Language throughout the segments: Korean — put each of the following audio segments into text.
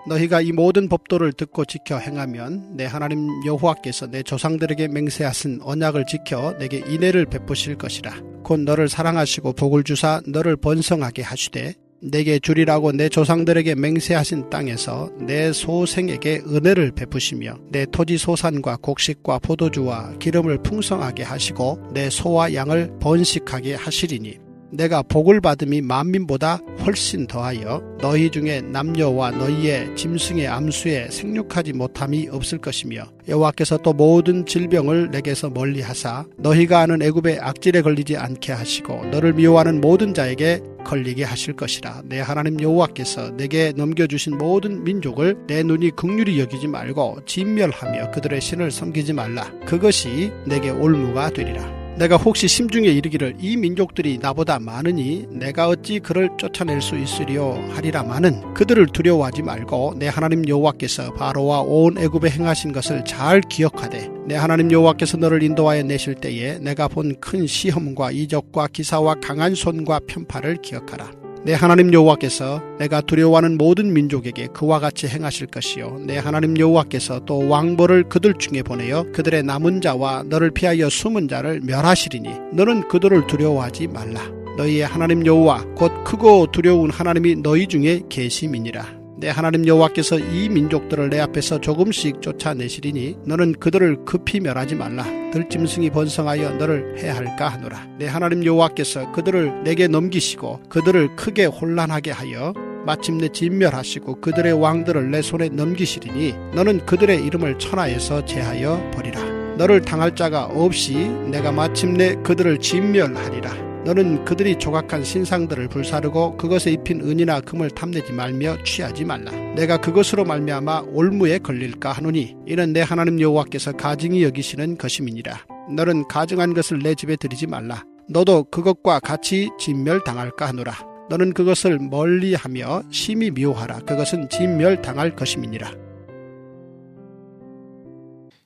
너희가 이 모든 법도를 듣고 지켜 행하면 내 하나님 여호와께서 내 조상들에게 맹세하신 언약을 지켜 내게 인애를 베푸실 것이라. 곧 너를 사랑하시고 복을 주사 너를 번성하게 하시되 내게 주리라고 내 조상들에게 맹세하신 땅에서 내 소생에게 은혜를 베푸시며 내 토지 소산과 곡식과 포도주와 기름을 풍성하게 하시고 내 소와 양을 번식하게 하시리니 내가 복을 받음이 만민보다 훨씬 더하여 너희 중에 남녀와 너희의 짐승의 암수에 생육하지 못함이 없을 것이며 여호와께서 또 모든 질병을 내게서 멀리하사 너희가 아는 애굽의 악질에 걸리지 않게 하시고 너를 미워하는 모든 자에게 걸리게 하실 것이라. 내 하나님 여호와께서 내게 넘겨주신 모든 민족을 내 눈이 긍휼히 여기지 말고 진멸하며 그들의 신을 섬기지 말라. 그것이 내게 올무가 되리라. 내가 혹시 심중에 이르기를 이 민족들이 나보다 많으니 내가 어찌 그를 쫓아낼 수 있으리요 하리라마는 그들을 두려워하지 말고 내 하나님 여호와께서 바로와 온 애굽에 행하신 것을 잘 기억하되 내 하나님 여호와께서 너를 인도하여 내실 때에 내가 본 큰 시험과 이적과 기사와 강한 손과 편파를 기억하라. 내 하나님 여호와께서 내가 두려워하는 모든 민족에게 그와 같이 행하실 것이요 내 하나님 여호와께서 또 왕벌을 그들 중에 보내어 그들의 남은 자와 너를 피하여 숨은 자를 멸하시리니 너는 그들을 두려워하지 말라. 너희의 하나님 여호와 곧 크고 두려운 하나님이 너희 중에 계심이니라. 내 하나님 여호와께서 이 민족들을 내 앞에서 조금씩 쫓아내시리니 너는 그들을 급히 멸하지 말라. 들짐승이 번성하여 너를 해할까 하노라. 내 하나님 여호와께서 그들을 내게 넘기시고 그들을 크게 혼란하게 하여 마침내 진멸하시고 그들의 왕들을 내 손에 넘기시리니 너는 그들의 이름을 천하에서 제하여 버리라. 너를 당할 자가 없이 내가 마침내 그들을 진멸하리라. 너는 그들이 조각한 신상들을 불사르고 그것에 입힌 은이나 금을 탐내지 말며 취하지 말라. 내가 그것으로 말미암아 올무에 걸릴까 하노니 이는 내 하나님 여호와께서 가증히 여기시는 것임이니라. 너는 가증한 것을 내 집에 들이지 말라. 너도 그것과 같이 진멸당할까 하노라. 너는 그것을 멀리하며 심히 미워하라. 그것은 진멸당할 것임이니라.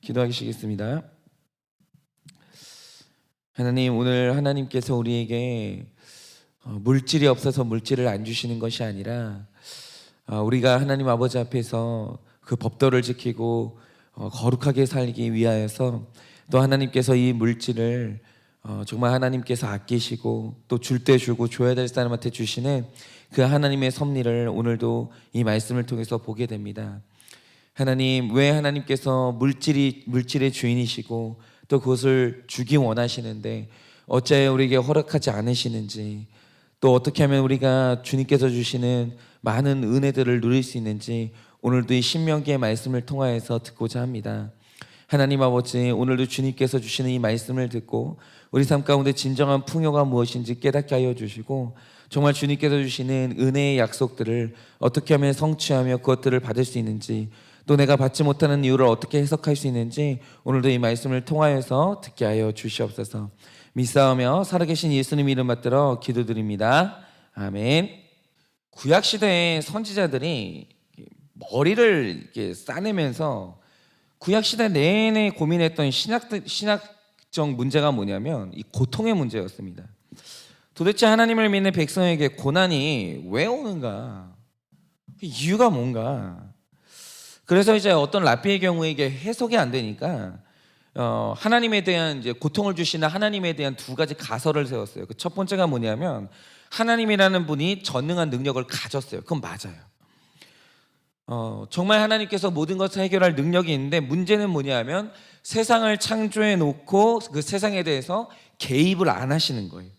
기도하시겠습니다. 하나님, 오늘 하나님께서 우리에게 물질이 없어서 물질을 안 주시는 것이 아니라 우리가 하나님 아버지 앞에서 그 법도를 지키고 거룩하게 살기 위하여서 또 하나님께서 이 물질을 정말 하나님께서 아끼시고 또 줄 때 주고 줘야 될 사람한테 주시는 그 하나님의 섭리를 오늘도 이 말씀을 통해서 보게 됩니다. 하나님, 왜 하나님께서 물질의 주인이시고 또 그것을 주기 원하시는데 어째 우리에게 허락하지 않으시는지, 또 어떻게 하면 우리가 주님께서 주시는 많은 은혜들을 누릴 수 있는지 오늘도 이 신명기의 말씀을 통하여서 듣고자 합니다. 하나님 아버지, 오늘도 주님께서 주시는 이 말씀을 듣고 우리 삶 가운데 진정한 풍요가 무엇인지 깨닫게 하여 주시고 정말 주님께서 주시는 은혜의 약속들을 어떻게 하면 성취하며 그것들을 받을 수 있는지, 또 내가 받지 못하는 이유를 어떻게 해석할 수 있는지 오늘도 이 말씀을 통하여서 듣게 하여 주시옵소서. 믿사오며 살아계신 예수님 이름 받들어 기도드립니다. 아멘. 구약시대의 선지자들이 머리를 이렇게 싸내면서 구약시대 내내 고민했던 신학적 문제가 뭐냐면 이 고통의 문제였습니다. 도대체 하나님을 믿는 백성에게 고난이 왜 오는가? 이유가 뭔가? 그래서 이제 어떤 랍비의 경우에 이게 해석이 안 되니까 하나님에 대한 이제 고통을 주시는 하나님에 대한 두 가지 가설을 세웠어요. 그 첫 번째가 뭐냐면 하나님이라는 분이 전능한 능력을 가졌어요. 그건 맞아요. 정말 하나님께서 모든 것을 해결할 능력이 있는데 문제는 뭐냐면 세상을 창조해 놓고 그 세상에 대해서 개입을 안 하시는 거예요.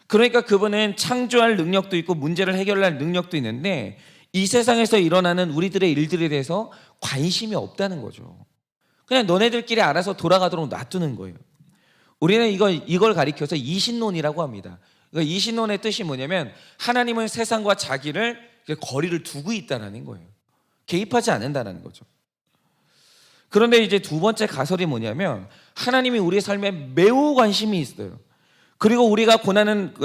그러니까 그분은 창조할 능력도 있고 문제를 해결할 능력도 있는데 이 세상에서 일어나는 우리들의 일들에 대해서 관심이 없다는 거죠. 그냥 너네들끼리 알아서 돌아가도록 놔두는 거예요. 우리는 이걸 가리켜서 이신론이라고 합니다. 그러니까 이신론의 뜻이 뭐냐면 하나님은 세상과 자기를 거리를 두고 있다는 거예요. 개입하지 않는다는 거죠. 그런데 이제 두 번째 가설이 뭐냐면 하나님이 우리의 삶에 매우 관심이 있어요. 그리고 우리가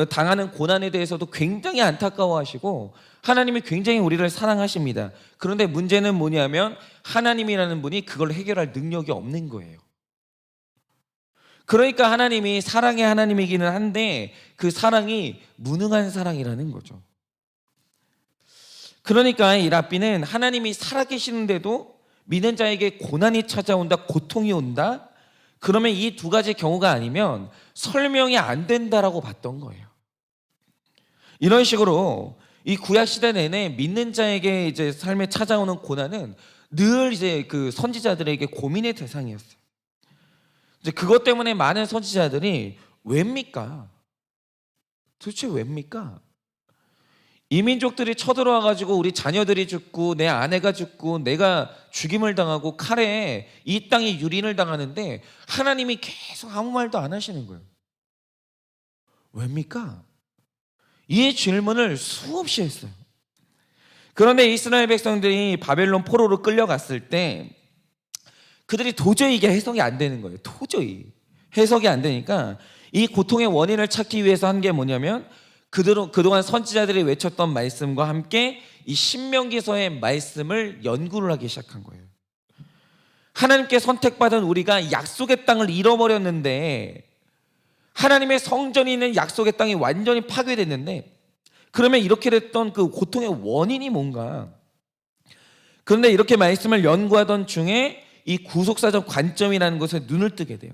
당하는 고난에 대해서도 굉장히 안타까워하시고 하나님이 굉장히 우리를 사랑하십니다. 그런데 문제는 뭐냐면 하나님이라는 분이 그걸 해결할 능력이 없는 거예요. 그러니까 하나님이 사랑의 하나님이기는 한데 그 사랑이 무능한 사랑이라는 거죠. 그러니까 이 랍비는 하나님이 살아계시는데도 믿는 자에게 고난이 찾아온다, 고통이 온다, 그러면 이 두 가지 경우가 아니면 설명이 안 된다라고 봤던 거예요. 이런 식으로 이 구약 시대 내내 믿는 자에게 이제 삶에 찾아오는 고난은 늘 이제 그 선지자들에게 고민의 대상이었어요. 이제 그것 때문에 많은 선지자들이 왜입니까? 도대체 왜입니까? 이민족들이 쳐들어와 가지고 우리 자녀들이 죽고 내 아내가 죽고 내가 죽임을 당하고 칼에 이 땅이 유린을 당하는데 하나님이 계속 아무 말도 안 하시는 거예요. 왜입니까? 이 질문을 수없이 했어요. 그런데 이스라엘 백성들이 바벨론 포로로 끌려갔을 때 그들이 도저히 이게 해석이 안 되는 거예요. 도저히 해석이 안 되니까 이 고통의 원인을 찾기 위해서 한 게 뭐냐면 그동안 선지자들이 외쳤던 말씀과 함께 이 신명기서의 말씀을 연구를 하기 시작한 거예요. 하나님께 선택받은 우리가 약속의 땅을 잃어버렸는데 하나님의 성전이 있는 약속의 땅이 완전히 파괴됐는데 그러면 이렇게 됐던 그 고통의 원인이 뭔가? 그런데 이렇게 말씀을 연구하던 중에 이 구속사적 관점이라는 것에 눈을 뜨게 돼요.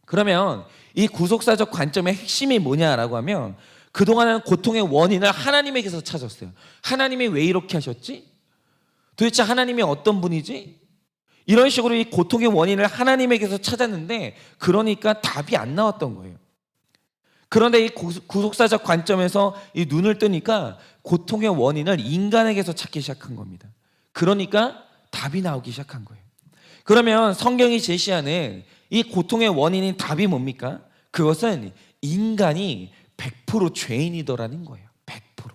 그러면 이 구속사적 관점의 핵심이 뭐냐라고 하면 그동안은 고통의 원인을 하나님에게서 찾았어요. 하나님이 왜 이렇게 하셨지? 도대체 하나님이 어떤 분이지? 이런 식으로 이 고통의 원인을 하나님에게서 찾았는데 그러니까 답이 안 나왔던 거예요. 그런데 이 구속사적 관점에서 이 눈을 뜨니까 고통의 원인을 인간에게서 찾기 시작한 겁니다. 그러니까 답이 나오기 시작한 거예요. 그러면 성경이 제시하는 이 고통의 원인인 답이 뭡니까? 그것은 인간이 100% 죄인이더라는 거예요. 100%.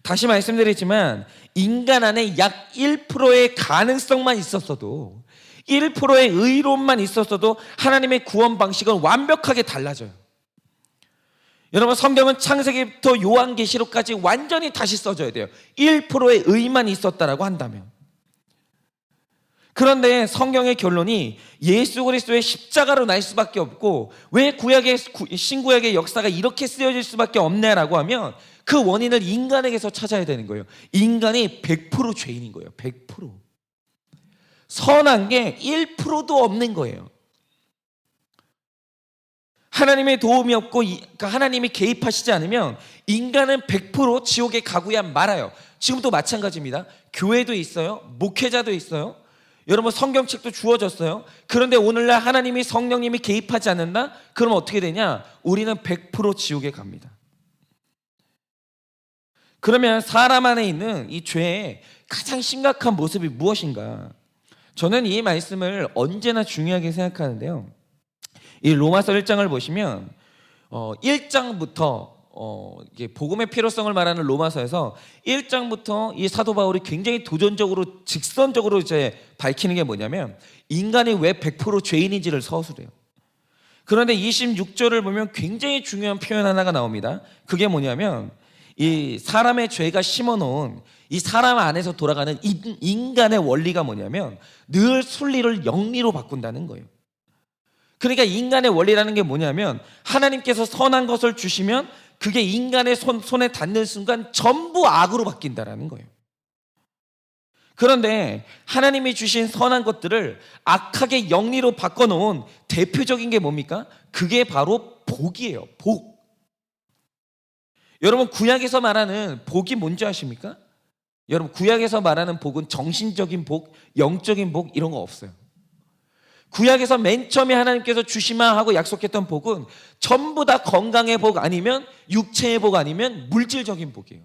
다시 말씀드리지만 인간 안에 약 1%의 가능성만 있었어도 1%의 의로움만 있었어도 하나님의 구원 방식은 완벽하게 달라져요. 여러분 성경은 창세기부터 요한계시록까지 완전히 다시 써줘야 돼요. 1%의 의만 있었다라고 한다면. 그런데 성경의 결론이 예수 그리스도의 십자가로 날 수밖에 없고 왜 신구약의 역사가 이렇게 쓰여질 수밖에 없냐라고 하면 그 원인을 인간에게서 찾아야 되는 거예요. 인간이 100% 죄인인 거예요. 100%. 선한 게 1%도 없는 거예요. 하나님의 도움이 없고 그러니까 하나님이 개입하시지 않으면 인간은 100% 지옥에 가고야 말아요. 지금도 마찬가지입니다. 교회도 있어요. 목회자도 있어요. 여러분 성경책도 주어졌어요. 그런데 오늘날 하나님이 성령님이 개입하지 않는다? 그럼 어떻게 되냐? 우리는 100% 지옥에 갑니다. 그러면 사람 안에 있는 이 죄의 가장 심각한 모습이 무엇인가? 저는 이 말씀을 언제나 중요하게 생각하는데요. 이 로마서 1장을 보시면 1장부터 이게 복음의 필요성을 말하는 로마서에서 1장부터 이 사도 바울이 굉장히 도전적으로 직선적으로 이제 밝히는 게 뭐냐면 인간이 왜 100% 죄인인지를 서술해요. 그런데 26절을 보면 굉장히 중요한 표현 하나가 나옵니다. 그게 뭐냐면 이 사람의 죄가 심어놓은 이 사람 안에서 돌아가는 인간의 원리가 뭐냐면 늘 순리를 영리로 바꾼다는 거예요. 그러니까 인간의 원리라는 게 뭐냐면 하나님께서 선한 것을 주시면 그게 인간의 손에 닿는 순간 전부 악으로 바뀐다라는 거예요. 그런데 하나님이 주신 선한 것들을 악하게 영리로 바꿔놓은 대표적인 게 뭡니까? 그게 바로 복이에요. 복. 여러분 구약에서 말하는 복이 뭔지 아십니까? 여러분 구약에서 말하는 복은 정신적인 복, 영적인 복 이런 거 없어요. 구약에서 맨 처음에 하나님께서 주시마 하고 약속했던 복은 전부 다 건강의 복 아니면 육체의 복 아니면 물질적인 복이에요.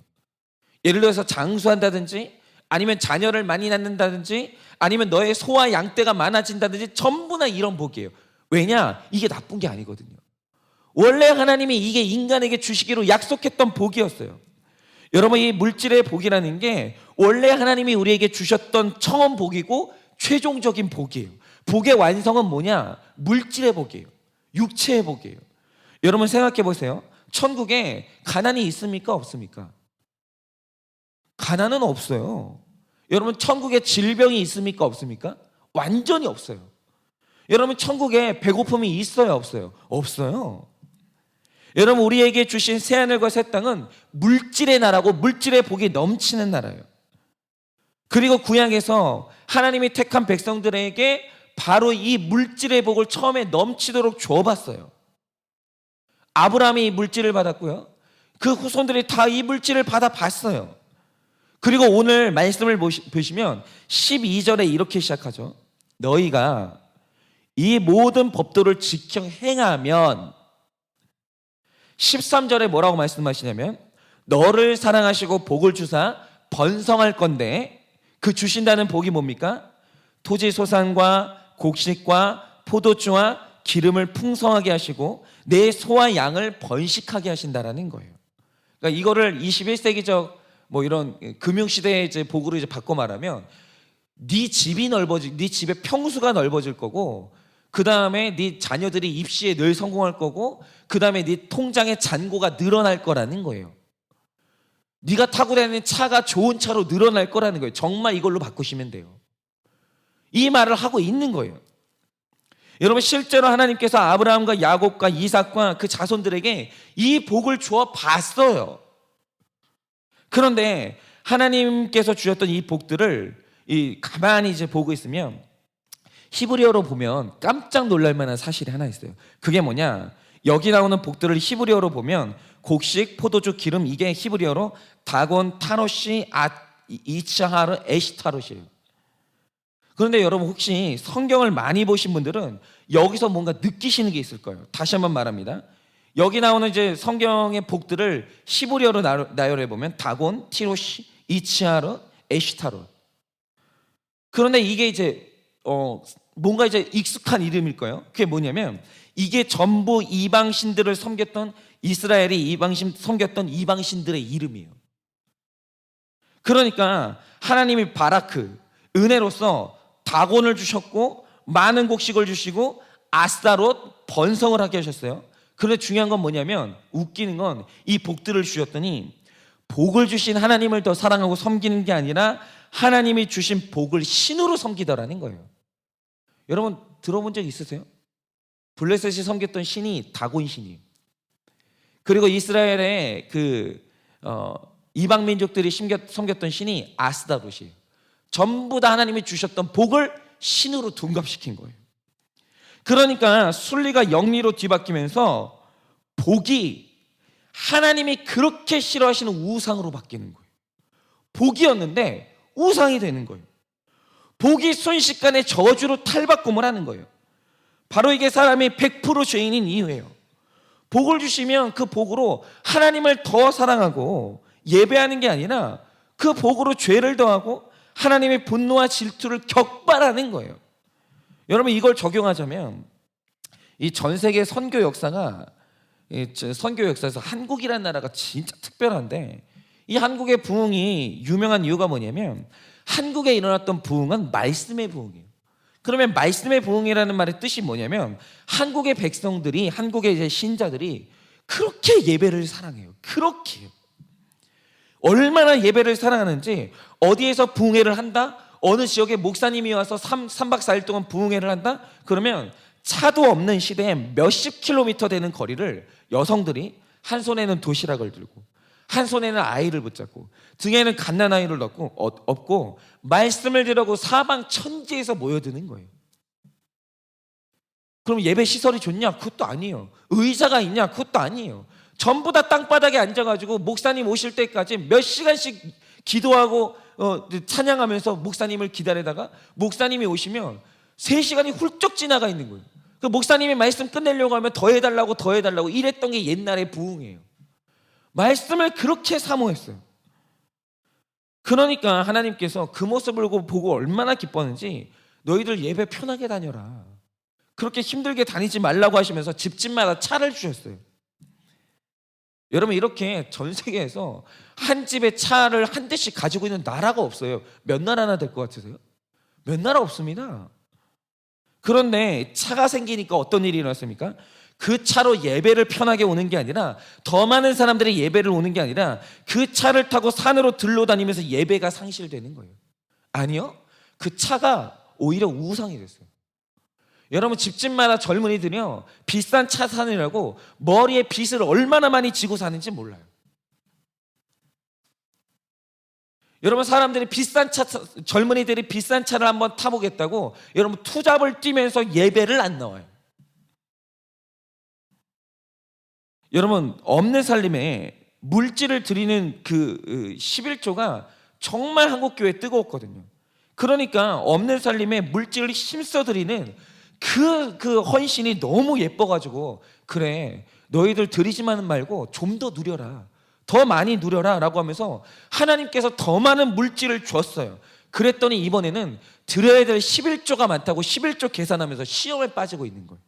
예를 들어서 장수한다든지 아니면 자녀를 많이 낳는다든지 아니면 너의 소와 양떼가 많아진다든지 전부 다 이런 복이에요. 왜냐? 이게 나쁜 게 아니거든요. 원래 하나님이 이게 인간에게 주시기로 약속했던 복이었어요. 여러분 이 물질의 복이라는 게 원래 하나님이 우리에게 주셨던 처음 복이고 최종적인 복이에요. 복의 완성은 뭐냐? 물질의 복이에요. 육체의 복이에요. 여러분 생각해 보세요. 천국에 가난이 있습니까? 없습니까? 가난은 없어요. 여러분 천국에 질병이 있습니까? 없습니까? 완전히 없어요. 여러분 천국에 배고픔이 있어요? 없어요? 없어요. 여러분, 우리에게 주신 새하늘과 새 땅은 물질의 나라고 물질의 복이 넘치는 나라예요. 그리고 구약에서 하나님이 택한 백성들에게 바로 이 물질의 복을 처음에 넘치도록 줘봤어요. 아브라함이 물질을 받았고요, 그 후손들이 다 이 물질을 받아봤어요. 그리고 오늘 말씀을 보시면 12절에 이렇게 시작하죠. 너희가 이 모든 법도를 지켜 행하면, 13절에 뭐라고 말씀하시냐면 너를 사랑하시고 복을 주사 번성할 건데, 그 주신다는 복이 뭡니까? 토지 소산과 곡식과 포도주와 기름을 풍성하게 하시고 내 소와 양을 번식하게 하신다라는 거예요. 그러니까 이거를 21세기적 뭐 이런 금융시대의 이제 복으로 이제 바꿔 말하면, 네 집이 넓어질, 네 집의 평수가 넓어질 거고, 그 다음에 네 자녀들이 입시에 늘 성공할 거고, 그 다음에 네 통장의 잔고가 늘어날 거라는 거예요. 네가 타고 다니는 차가 좋은 차로 늘어날 거라는 거예요. 정말 이걸로 바꾸시면 돼요. 이 말을 하고 있는 거예요. 여러분, 실제로 하나님께서 아브라함과 야곱과 이삭과 그 자손들에게 이 복을 주어 봤어요. 그런데 하나님께서 주셨던 이 복들을 가만히 이제 보고 있으면 히브리어로 보면 깜짝 놀랄 만한 사실이 하나 있어요. 그게 뭐냐? 여기 나오는 복들을 히브리어로 보면 곡식, 포도주, 기름, 이게 히브리어로 다곤, 타노시, 이츠하르, 에시타롯이에요. 그런데 여러분, 혹시 성경을 많이 보신 분들은 여기서 뭔가 느끼시는 게 있을 거예요. 다시 한번 말합니다. 여기 나오는 이제 성경의 복들을 히브리어로 나열해 보면 다곤, 티로시, 이츠하르, 에시타롯. 그런데 이게 이제 뭔가 이제 익숙한 이름일 거예요. 그게 뭐냐면 이게 전부 이방신들을 섬겼던, 이스라엘이 이방신 섬겼던 이방신들의 이름이에요. 그러니까 하나님이 바라크, 은혜로서 다곤을 주셨고 많은 곡식을 주시고 아스타롯, 번성을 하게 하셨어요. 그런데 중요한 건 뭐냐면, 웃기는 건 이 복들을 주셨더니 복을 주신 하나님을 더 사랑하고 섬기는 게 아니라 하나님이 주신 복을 신으로 섬기더라는 거예요. 여러분, 들어본 적 있으세요? 블레셋이 섬겼던 신이 다곤 신이에요. 그리고 이스라엘의 이방 민족들이 섬겼던 신이 아스타롯이에요. 전부 다 하나님이 주셨던 복을 신으로 둔갑시킨 거예요. 그러니까 순리가 영리로 뒤바뀌면서 복이 하나님이 그렇게 싫어하시는 우상으로 바뀌는 거예요. 복이었는데 우상이 되는 거예요. 복이 순식간에 저주로 탈바꿈을 하는 거예요. 바로 이게 사람이 100% 죄인인 이유예요. 복을 주시면 그 복으로 하나님을 더 사랑하고 예배하는 게 아니라 그 복으로 죄를 더하고 하나님의 분노와 질투를 격발하는 거예요. 여러분, 이걸 적용하자면 이 전 세계 선교 역사가, 선교 역사에서 한국이라는 나라가 진짜 특별한데, 이 한국의 부흥이 유명한 이유가 뭐냐면 한국에 일어났던 부흥은 말씀의 부흥이에요. 그러면 말씀의 부흥이라는 말의 뜻이 뭐냐면 한국의 백성들이, 한국의 이제 신자들이 그렇게 예배를 사랑해요. 그렇게요. 얼마나 예배를 사랑하는지, 어디에서 부흥회를 한다? 어느 지역에 목사님이 와서 3박 4일 동안 부흥회를 한다? 그러면 차도 없는 시대에 몇십 킬로미터 되는 거리를 여성들이 한 손에는 도시락을 들고 한 손에는 아이를 붙잡고 등에는 갓난아이를 업고 말씀을 들으고 사방 천지에서 모여드는 거예요. 그럼 예배 시설이 좋냐? 그것도 아니에요. 의자가 있냐? 그것도 아니에요. 전부 다 땅바닥에 앉아가지고 목사님 오실 때까지 몇 시간씩 기도하고 찬양하면서 목사님을 기다리다가 목사님이 오시면 3시간이 훌쩍 지나가 있는 거예요. 그 목사님이 말씀 끝내려고 하면 더 해달라고 이랬던 게 옛날의 부흥이에요. 말씀을 그렇게 사모했어요. 그러니까 하나님께서 그 모습을 보고 얼마나 기뻤는지, 너희들 예배 편하게 다녀라, 그렇게 힘들게 다니지 말라고 하시면서 집집마다 차를 주셨어요. 여러분, 이렇게 전 세계에서 한 집에 차를 한 대씩 가지고 있는 나라가 없어요. 몇 나라나 될 것 같으세요? 몇 나라 없습니다. 그런데 차가 생기니까 어떤 일이 일어났습니까? 그 차로 예배를 편하게 오는 게 아니라, 더 많은 사람들이 예배를 오는 게 아니라 그 차를 타고 산으로 들러다니면서 예배가 상실되는 거예요. 아니요, 그 차가 오히려 우상이 됐어요. 여러분 집집마다 젊은이들이요 비싼 차 사느라고 머리에 빚을 얼마나 많이 지고 사는지 몰라요. 여러분 젊은이들이 비싼 차를 한번 타보겠다고 여러분 투잡을 뛰면서 예배를 안 나와요. 여러분 없는 살림에 물질을 드리는 그 11조가 정말 한국교회에 뜨거웠거든요. 그러니까 없는 살림에 물질을 힘써 드리는 그 헌신이 너무 예뻐가지고 그래 너희들 드리지만은 말고 좀 더 누려라, 더 많이 누려라 라고 하면서 하나님께서 더 많은 물질을 주었어요. 그랬더니 이번에는 드려야 될 11조가 많다고 11조 계산하면서 시험에 빠지고 있는 거예요.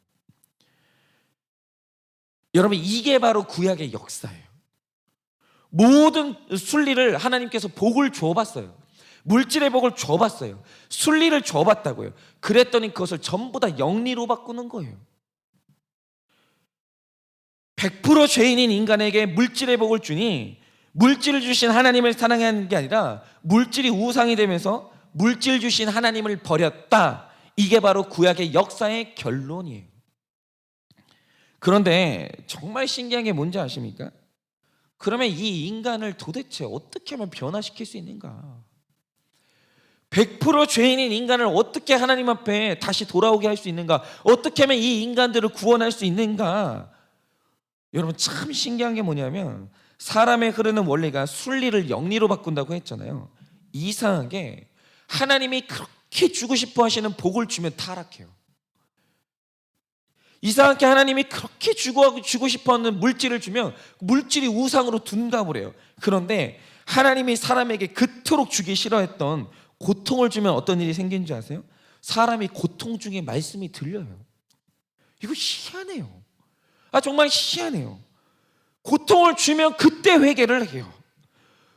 여러분 이게 바로 구약의 역사예요. 모든 순리를 하나님께서 복을 주어봤어요. 물질의 복을 줘봤어요. 순리를 줘봤다고요. 그랬더니 그것을 전부 다 영리로 바꾸는 거예요. 100% 죄인인 인간에게 물질의 복을 주니 물질을 주신 하나님을 사랑하는 게 아니라 물질이 우상이 되면서 물질 주신 하나님을 버렸다. 이게 바로 구약의 역사의 결론이에요. 그런데 정말 신기한 게 뭔지 아십니까? 그러면 이 인간을 도대체 어떻게 하면 변화시킬 수 있는가? 100% 죄인인 인간을 어떻게 하나님 앞에 다시 돌아오게 할 수 있는가? 어떻게 하면 이 인간들을 구원할 수 있는가? 여러분 참 신기한 게 뭐냐면 사람의 흐르는 원리가 순리를 영리로 바꾼다고 했잖아요. 이상하게 하나님이 그렇게 주고 싶어 하시는 복을 주면 타락해요. 이상하게 하나님이 그렇게 주고 싶어 하는 물질을 주면 물질이 우상으로 둔갑을 해요. 그런데 하나님이 사람에게 그토록 주기 싫어했던 고통을 주면 어떤 일이 생기는 줄 아세요? 사람이 고통 중에 말씀이 들려요. 이거 희한해요. 정말 희한해요. 고통을 주면 그때 회개를 해요.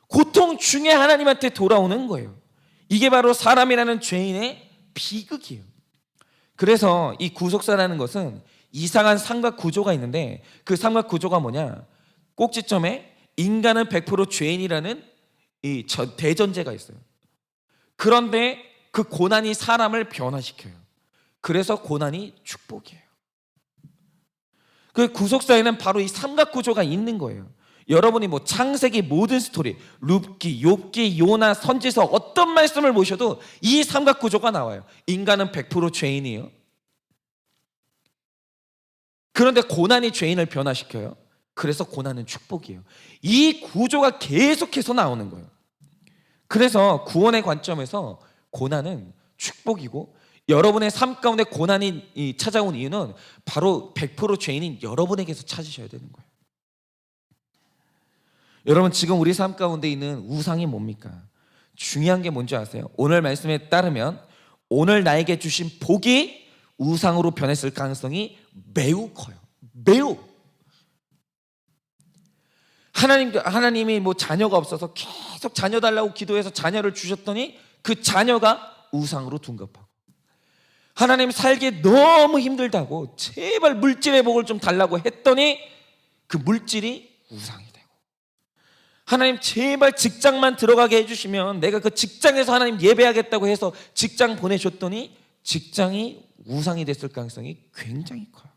고통 중에 하나님한테 돌아오는 거예요. 이게 바로 사람이라는 죄인의 비극이에요. 그래서 이 구속사라는 것은 이상한 삼각 구조가 있는데 그 삼각 구조가 뭐냐? 꼭지점에 인간은 100% 죄인이라는 이 대전제가 있어요. 그런데 그 고난이 사람을 변화시켜요. 그래서 고난이 축복이에요. 그 구속사에는 바로 이 삼각 구조가 있는 거예요. 여러분이 뭐 창세기 모든 스토리, 룻기, 욥기, 요나, 선지서 어떤 말씀을 보셔도 이 삼각 구조가 나와요. 인간은 100% 죄인이에요. 그런데 고난이 죄인을 변화시켜요. 그래서 고난은 축복이에요. 이 구조가 계속해서 나오는 거예요. 그래서 구원의 관점에서 고난은 축복이고 여러분의 삶 가운데 고난이 찾아온 이유는 바로 100% 죄인인 여러분에게서 찾으셔야 되는 거예요. 여러분 지금 우리 삶 가운데 있는 우상이 뭡니까? 중요한 게 뭔지 아세요? 오늘 말씀에 따르면 오늘 나에게 주신 복이 우상으로 변했을 가능성이 매우 커요. 매우. 하나님이 뭐 자녀가 없어서 계속 자녀 달라고 기도해서 자녀를 주셨더니 그 자녀가 우상으로 둔갑하고, 하나님 살기 너무 힘들다고 제발 물질의 복을 좀 달라고 했더니 그 물질이 우상이 되고, 하나님 제발 직장만 들어가게 해주시면 내가 그 직장에서 하나님 예배하겠다고 해서 직장 보내줬더니 직장이 우상이 됐을 가능성이 굉장히 커요.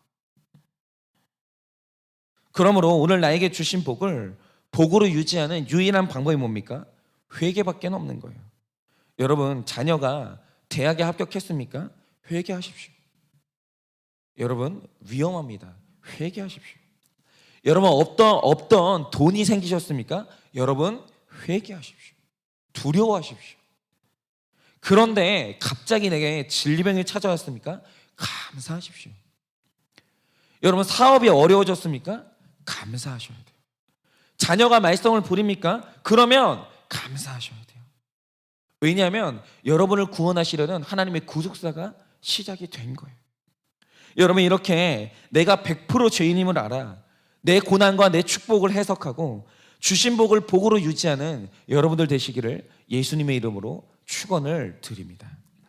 그러므로 오늘 나에게 주신 복을 복으로 유지하는 유일한 방법이 뭡니까? 회개밖에 없는 거예요. 여러분 자녀가 대학에 합격했습니까? 회개하십시오. 여러분 위험합니다. 회개하십시오. 여러분 없던 돈이 생기셨습니까? 여러분 회개하십시오. 두려워하십시오. 그런데 갑자기 내게 질병이 찾아왔습니까? 감사하십시오. 여러분 사업이 어려워졌습니까? 감사하셔야 돼요. 자녀가 말썽을 부립니까? 그러면 감사하셔야 돼요. 왜냐하면 여러분을 구원하시려는 하나님의 구속사가 시작이 된 거예요. 여러분 이렇게 내가 100% 죄인임을 알아 내 고난과 내 축복을 해석하고 주신 복을 복으로 유지하는 여러분들 되시기를 예수님의 이름으로 축원을 드립니다.